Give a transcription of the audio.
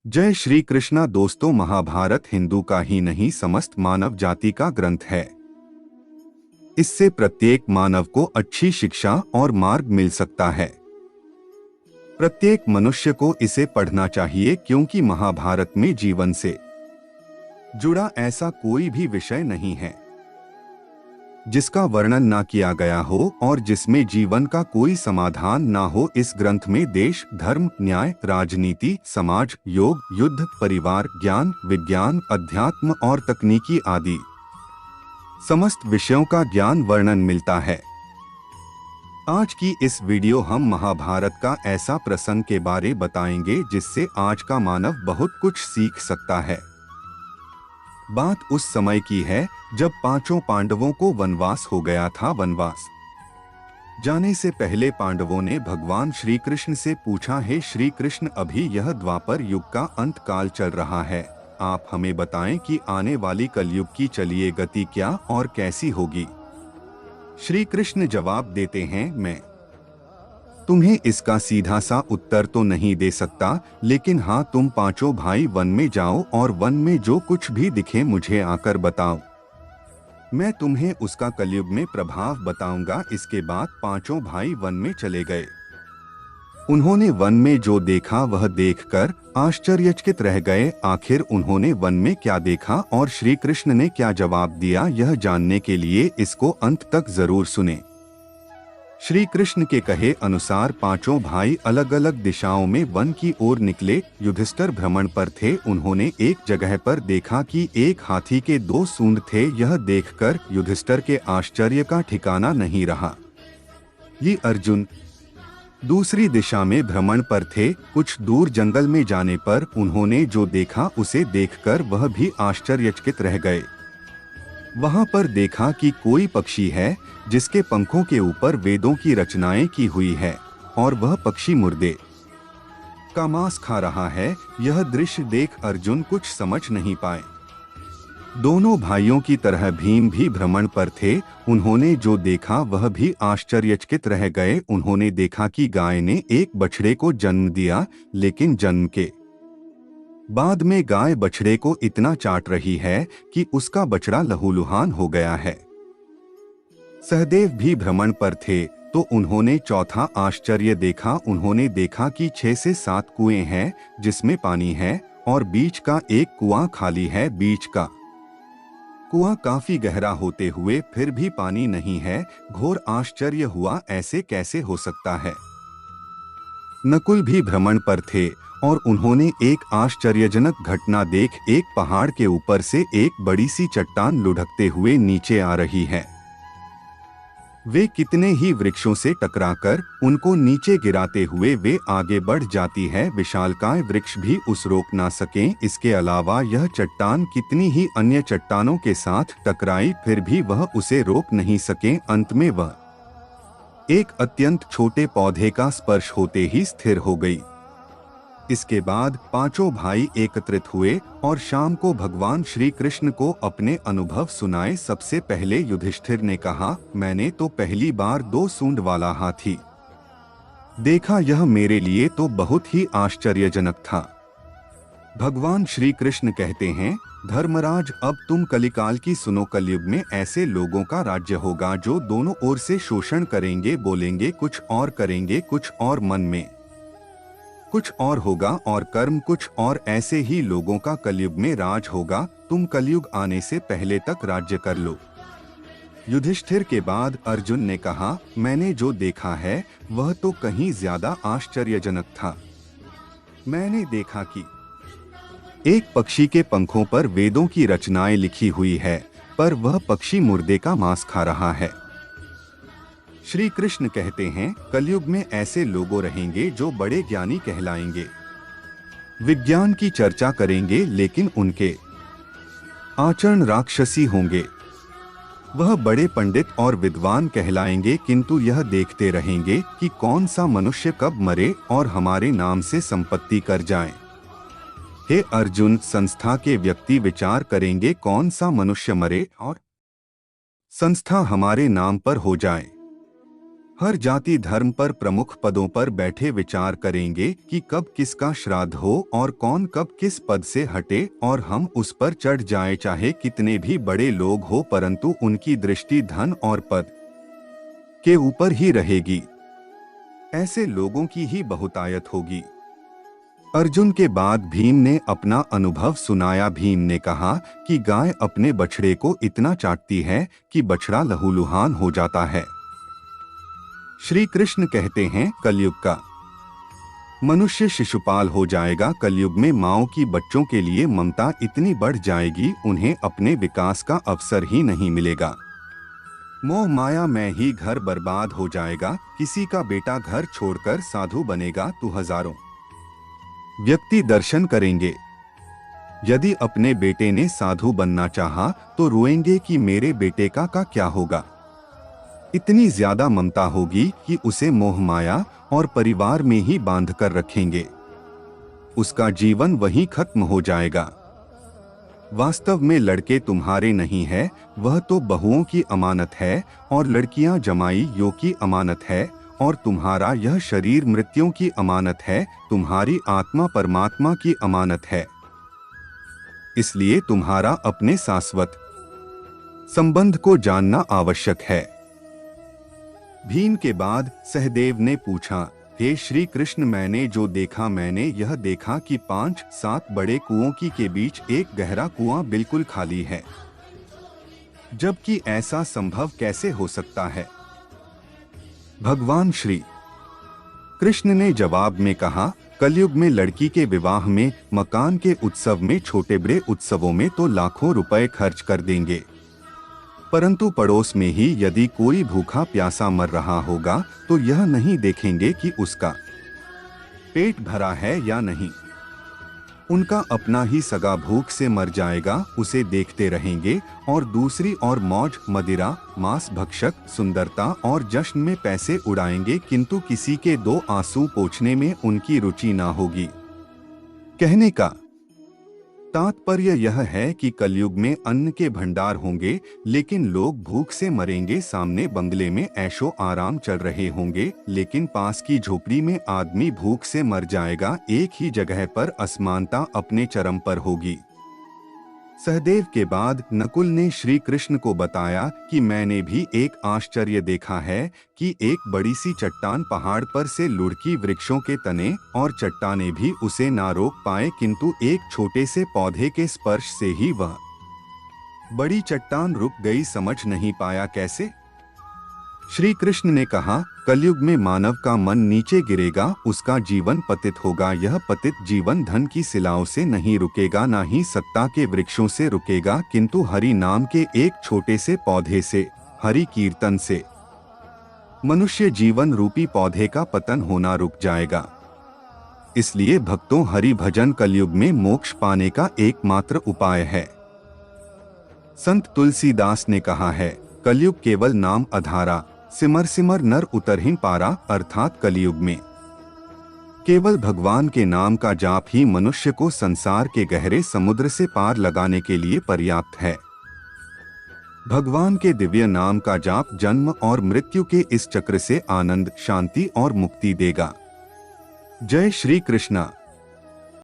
जय श्री कृष्णा दोस्तों, महाभारत हिंदू का ही नहीं समस्त मानव जाति का ग्रंथ है। इससे प्रत्येक मानव को अच्छी शिक्षा और मार्ग मिल सकता है। प्रत्येक मनुष्य को इसे पढ़ना चाहिए क्योंकि महाभारत में जीवन से जुड़ा ऐसा कोई भी विषय नहीं है जिसका वर्णन ना किया गया हो और जिसमें जीवन का कोई समाधान ना हो। इस ग्रंथ में देश, धर्म, न्याय, राजनीति, समाज, योग, युद्ध, परिवार, ज्ञान, विज्ञान, अध्यात्म और तकनीकी आदि समस्त विषयों का ज्ञान वर्णन मिलता है। आज की इस वीडियो हम महाभारत का ऐसा प्रसंग के बारे बताएंगे जिससे आज का मानव बहुत कुछ सीख सकता है। बात उस समय की है जब पांचों पांडवों को वनवास हो गया था। वनवास जाने से पहले पांडवों ने भगवान श्री कृष्ण से पूछा, हे श्री कृष्ण, अभी यह द्वापर युग का अंत काल चल रहा है, आप हमें बताएं कि आने वाली कलयुग की चलिए गति क्या और कैसी होगी। श्री कृष्ण जवाब देते हैं, मैं तुम्हें इसका सीधा सा उत्तर तो नहीं दे सकता, लेकिन हाँ, तुम पांचों भाई वन में जाओ और वन में जो कुछ भी दिखे मुझे आकर बताओ, मैं तुम्हें उसका कलयुग में प्रभाव बताऊंगा। इसके बाद पांचों भाई वन में चले गए। उन्होंने वन में जो देखा वह देखकर आश्चर्यचकित रह गए। आखिर उन्होंने वन में क्या देखा और श्री कृष्ण ने क्या जवाब दिया, यह जानने के लिए इसको अंत तक जरूर सुने। श्री कृष्ण के कहे अनुसार पांचों भाई अलग अलग दिशाओं में वन की ओर निकले। युधिष्ठिर भ्रमण पर थे। उन्होंने एक जगह पर देखा कि एक हाथी के दो सूंड थे। यह देखकर युधिष्ठिर के आश्चर्य का ठिकाना नहीं रहा। ये अर्जुन दूसरी दिशा में भ्रमण पर थे। कुछ दूर जंगल में जाने पर उन्होंने जो देखा उसे देखकर वह भी आश्चर्यचकित रह गए। वहां पर देखा कि कोई पक्षी है जिसके पंखों के ऊपर वेदों की रचनाएं की हुई है और वह पक्षी मुर्दे का मांस खा रहा है। यह दृश्य देख अर्जुन कुछ समझ नहीं पाए। दोनों भाइयों की तरह भीम भी भ्रमण पर थे। उन्होंने जो देखा वह भी आश्चर्यचकित रह गए। उन्होंने देखा कि गाय ने एक बछड़े को जन्म दिया, लेकिन जन्म के बाद में गाय बछड़े को इतना चाट रही है कि उसका बछड़ा लहूलुहान हो गया है। सहदेव भी भ्रमण पर थे तो उन्होंने चौथा आश्चर्य देखा। उन्होंने देखा कि 6 से 7 कुएं हैं जिसमें पानी है और बीच का एक कुआं खाली है। बीच का कुआं काफी गहरा होते हुए फिर भी पानी नहीं है। घोर आश्चर्य हुआ, ऐसे कैसे हो सकता है। नकुल भी भ्रमण पर थे और उन्होंने एक आश्चर्यजनक घटना देख एक पहाड़ के ऊपर से एक बड़ी सी चट्टान लुढ़कते हुए नीचे आ रही है। वे कितने ही वृक्षों से टकराकर उनको नीचे गिराते हुए वे आगे बढ़ जाती है। विशालकाय वृक्ष भी उस रोक ना सकें। इसके अलावा यह चट्टान कितनी ही अन्य चट्टानों के साथ टकराई फिर भी वह उसे रोक नहीं सके। अंत में वह एक अत्यंत छोटे पौधे का स्पर्श होते ही स्थिर हो गई। इसके बाद पांचों भाई एकत्रित हुए और शाम को भगवान श्री कृष्ण को अपने अनुभव सुनाए। सबसे पहले युधिष्ठिर ने कहा, मैंने तो पहली बार 2 सूंड वाला हाथी देखा। यह मेरे लिए तो बहुत ही आश्चर्यजनक था। भगवान श्री कृष्ण कहते हैं, धर्मराज, अब तुम कलिकाल की सुनो। कलयुग में ऐसे लोगों का राज्य होगा जो दोनों ओर से शोषण करेंगे, बोलेंगे कुछ और करेंगे कुछ और, मन में कुछ और होगा और कर्म कुछ और। ऐसे ही लोगों का कलयुग में राज होगा। तुम कलयुग आने से पहले तक राज्य कर लो। युधिष्ठिर के बाद अर्जुन ने कहा, मैंने जो देखा है वह तो कहीं ज्यादा आश्चर्यजनक था। मैंने देखा कि एक पक्षी के पंखों पर वेदों की रचनाएं लिखी हुई है, पर वह पक्षी मुर्दे का मांस खा रहा है। श्री कृष्ण कहते हैं, कलयुग में ऐसे लोग रहेंगे जो बड़े ज्ञानी कहलाएंगे, विज्ञान की चर्चा करेंगे, लेकिन उनके आचरण राक्षसी होंगे। वह बड़े पंडित और विद्वान कहलाएंगे, किंतु यह देखते रहेंगे कि कौन सा मनुष्य कब मरे और हमारे नाम से संपत्ति कर जाए। हे अर्जुन, संस्था के व्यक्ति विचार करेंगे कौन सा मनुष्य मरे और संस्था हमारे नाम पर हो जाए। हर जाति धर्म पर प्रमुख पदों पर बैठे विचार करेंगे कि कब किसका श्राद्ध हो और कौन कब किस पद से हटे और हम उस पर चढ़ जाएं, चाहे कितने भी बड़े लोग हो, परंतु उनकी दृष्टि धन और पद के ऊपर ही रहेगी। ऐसे लोगों की ही बहुतायत होगी। अर्जुन के बाद भीम ने अपना अनुभव सुनाया। भीम ने कहा कि गाय अपने बछड़े को इतना चाटती है कि बछड़ा लहूलुहान हो जाता है। श्री कृष्ण कहते हैं, कलयुग का मनुष्य शिशुपाल हो जाएगा। कलयुग में माओं की बच्चों के लिए ममता इतनी बढ़ जाएगी, उन्हें अपने विकास का अवसर ही नहीं मिलेगा। मोह माया में ही घर बर्बाद हो जाएगा। किसी का बेटा घर छोड़कर साधु बनेगा तो हजारों व्यक्ति दर्शन करेंगे। यदि अपने बेटे ने साधु बनना चाहा तो रोएंगे कि मेरे बेटे का क्या होगा। इतनी ज्यादा ममता होगी कि उसे मोह माया और परिवार में ही बांध कर रखेंगे। उसका जीवन वहीं खत्म हो जाएगा। वास्तव में लड़के तुम्हारे नहीं है, वह तो बहुओं की अमानत है और लड़कियां जमाइयों की अमानत है, और तुम्हारा यह शरीर मृत्युओं की अमानत है। तुम्हारी आत्मा परमात्मा की अमानत है। इसलिए तुम्हारा अपने शाश्वत संबंध को जानना आवश्यक है। भीम के बाद सहदेव ने पूछा, हे श्री कृष्ण, मैंने जो देखा, मैंने यह देखा कि 5-7 बड़े कुओं के बीच एक गहरा कुआं बिल्कुल खाली है। जबकि ऐसा संभव कैसे हो सकता है? भगवान श्री कृष्ण ने जवाब में कहा, कलयुग में लड़की के विवाह में, मकान के उत्सव में, छोटे बड़े उत्सवों में तो लाखों रुपए खर्च कर देंगे, परंतु पड़ोस में ही यदि कोई भूखा प्यासा मर रहा होगा तो यह नहीं देखेंगे कि उसका पेट भरा है या नहीं। उनका अपना ही सगा भूख से मर जाएगा, उसे देखते रहेंगे, और दूसरी ओर मौज मदिरा, मांस भक्षक, सुंदरता और जश्न में पैसे उड़ाएंगे, किंतु किसी के 2 आंसू पोंछने में उनकी रुचि ना होगी। कहने का तात्पर्य यह है कि कलयुग में अन्न के भंडार होंगे, लेकिन लोग भूख से मरेंगे। सामने बंगले में ऐशो आराम चल रहे होंगे, लेकिन पास की झोपड़ी में आदमी भूख से मर जाएगा। एक ही जगह पर असमानता अपने चरम पर होगी। सहदेव के बाद नकुल ने श्री कृष्ण को बताया कि मैंने भी एक आश्चर्य देखा है कि एक बड़ी सी चट्टान पहाड़ पर से लुढ़की वृक्षों के तने और चट्टाने भी उसे ना रोक पाए, किंतु एक छोटे से पौधे के स्पर्श से ही वह बड़ी चट्टान रुक गई। समझ नहीं पाया कैसे? श्री कृष्ण ने कहा, कलयुग में मानव का मन नीचे गिरेगा, उसका जीवन पतित होगा। यह पतित जीवन धन की शिलाओं से नहीं रुकेगा, ना ही सत्ता के वृक्षों से रुकेगा, किंतु हरि नाम के एक छोटे से पौधे से, हरि कीर्तन से मनुष्य जीवन रूपी पौधे का पतन होना रुक जाएगा। इसलिए भक्तों, हरि भजन कलयुग में मोक्ष पाने का एकमात्र उपाय है। संत तुलसीदास ने कहा है, कलयुग केवल नाम आधारा, सिमर सिमर नर उतरहिं पारा। अर्थात कलयुग में केवल भगवान के नाम का जाप ही मनुष्य को संसार के गहरे समुद्र से पार लगाने के लिए पर्याप्त है। भगवान के दिव्य नाम का जाप जन्म और मृत्यु के इस चक्र से आनंद, शांति और मुक्ति देगा। जय श्री कृष्णा।